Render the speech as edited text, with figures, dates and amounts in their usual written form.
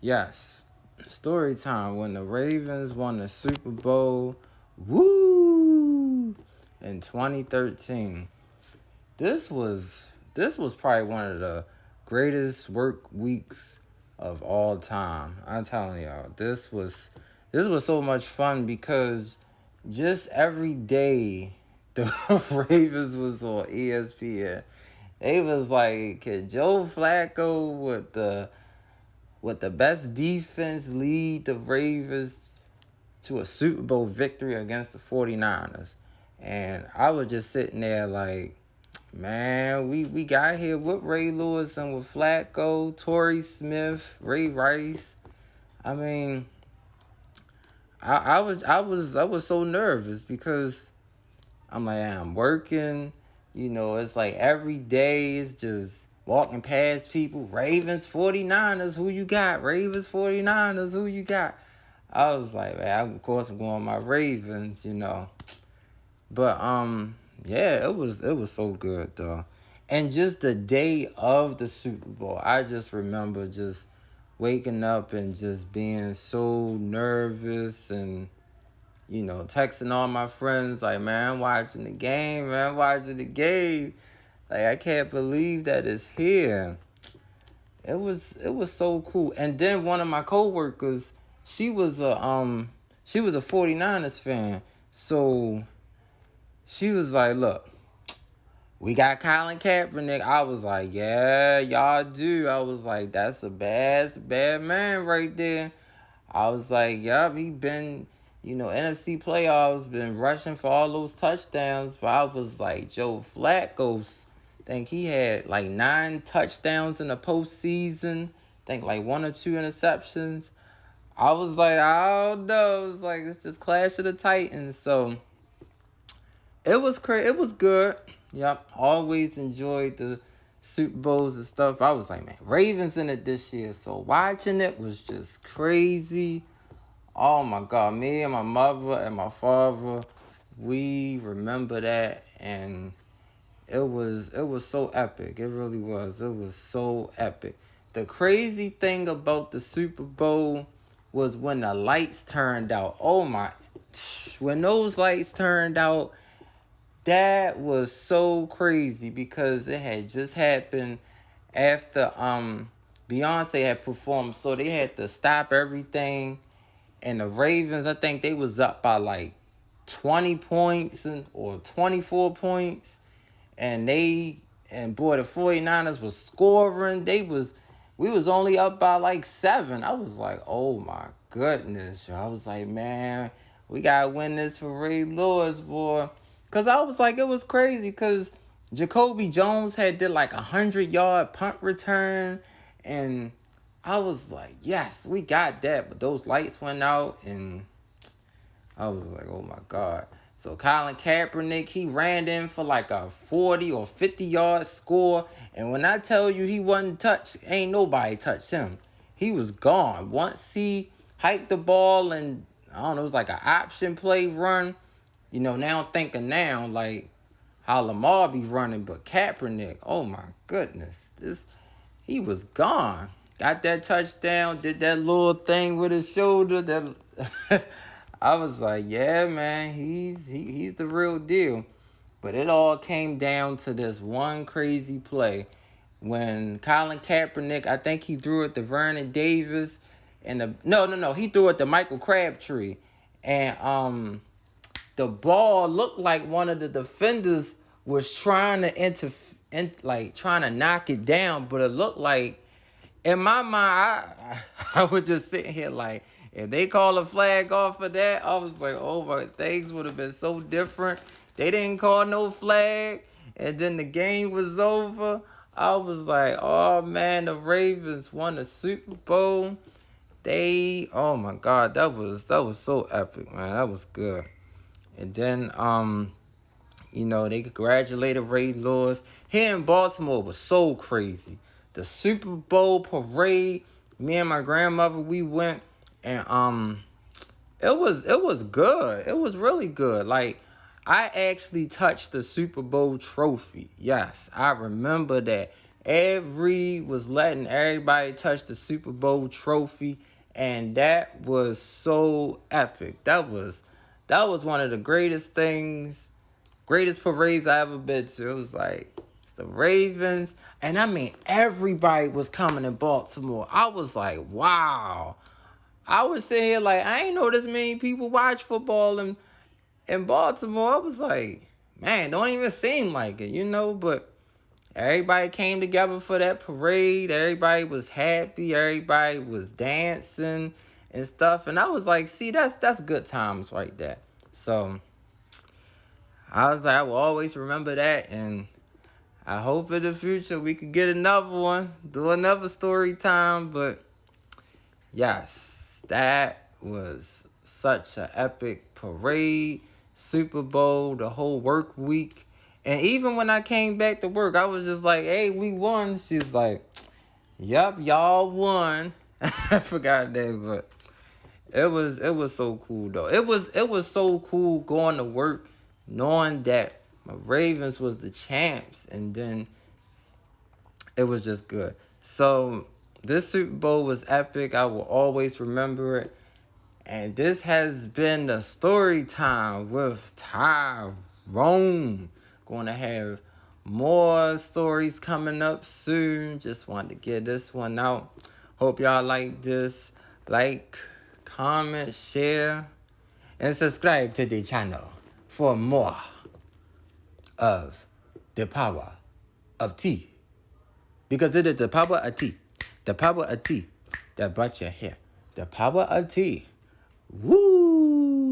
Yes. Story time when the Ravens won the Super Bowl. Woo! In 2013. This was probably one of the greatest work weeks of all time. I'm telling y'all, this was so much fun because just every day the Ravens was on ESPN. They was like, could Joe Flacco with the best defense lead the Ravens to a Super Bowl victory against the 49ers? And I was just sitting there like, man, we got here with Ray Lewis and with Flacco, Torrey Smith, Ray Rice. I mean, I was so nervous because I'm like, I'm working. It's like every day is just walking past people. Ravens, 49ers, who you got? Ravens, 49ers, who you got? I was like, man, of course I'm going my Ravens. But yeah, it was so good though. And just the day of the Super Bowl, I just remember just waking up and just being so nervous and texting all my friends like, man, I'm watching the game, man, I'm watching the game. Like I can't believe that it's here. It was so cool. And then one of my coworkers, she was a 49ers fan. So she was like, look, we got Colin Kaepernick. I was like, yeah, y'all do. I was like, that's a bad man right there. I was like, yup, he been, NFC playoffs, been rushing for all those touchdowns. But I was like, Joe Flacco, think he had like 9 touchdowns in the postseason. Think like 1 or 2 interceptions. I was like, I don't know. It was like, it's just Clash of the Titans. So it was crazy. It was good. Yep. Always enjoyed the Super Bowls and stuff. I was like, man, Ravens in it this year. So watching it was just crazy. Oh my God. Me and my mother and my father, we remember that, and it was so epic. It really was. It was so epic. The crazy thing about the Super Bowl was when the lights turned out. Oh my, when those lights turned out, that was so crazy because it had just happened after Beyonce had performed, so they had to stop everything. And the Ravens, I think they was up by like 20 points or 24 points. And boy, the 49ers was scoring. We was only up by like 7. I was like, oh my goodness. I was like, man, we gotta win this for Ray Lewis, boy. Cause I was like, it was crazy because Jacoby Jones did like 100-yard punt return. And I was like, yes, we got that. But those lights went out and I was like, oh my God. So Colin Kaepernick, he ran in for like a 40 or 50-yard score. And when I tell you he wasn't touched, ain't nobody touched him. He was gone. Once he hiked the ball and, I don't know, it was like an option play run. Now I'm thinking like how Lamar be running, but Kaepernick, oh my goodness. He was gone. Got that touchdown, did that little thing with his shoulder. That I was like, yeah, man, he's the real deal. But it all came down to this one crazy play when Colin Kaepernick, I think he threw it to Vernon Davis, and no, he threw it to Michael Crabtree, and the ball looked like one of the defenders was trying to like trying to knock it down, but it looked like, in my mind, I was just sitting here like, if they call a flag off of that, I was like, oh my, things would have been so different. They didn't call no flag, and then the game was over. I was like, oh man, the Ravens won the Super Bowl. Oh my God, that was so epic, man. That was good. And then they congratulated Ray Lewis. Here in Baltimore was so crazy. The Super Bowl parade, me and my grandmother, we went, and it was good. It was really good. Like, I actually touched the Super Bowl trophy. Yes, I remember that. was letting everybody touch the Super Bowl trophy, and that was so epic. That was one of the greatest parades I ever been to. It was like it's the Ravens, and I mean everybody was coming in Baltimore. I was like, wow. I was sitting here like I ain't know this many people watch football in Baltimore. I was like, man, don't even seem like it, but everybody came together for that parade. Everybody was happy. Everybody was dancing and stuff. And I was like, see, that's good times right there. So I was like, I will always remember that. And I hope in the future we could get another one, do another story time. But yes, that was such an epic parade, Super Bowl, the whole work week. And even when I came back to work, I was just like, hey, we won. She's like, yep, y'all won. I forgot that, but it was so cool though. It was so cool going to work knowing that my Ravens was the champs, and then it was just good. So this Super Bowl was epic. I will always remember it. And this has been the story time with Tyrone. Going to have more stories coming up soon. Just wanted to get this one out. Hope y'all like this. Like, comment, share, and subscribe to the channel for more of the power of tea. Because it is the power of tea. The power of tea that brought you here. The power of tea. Woo!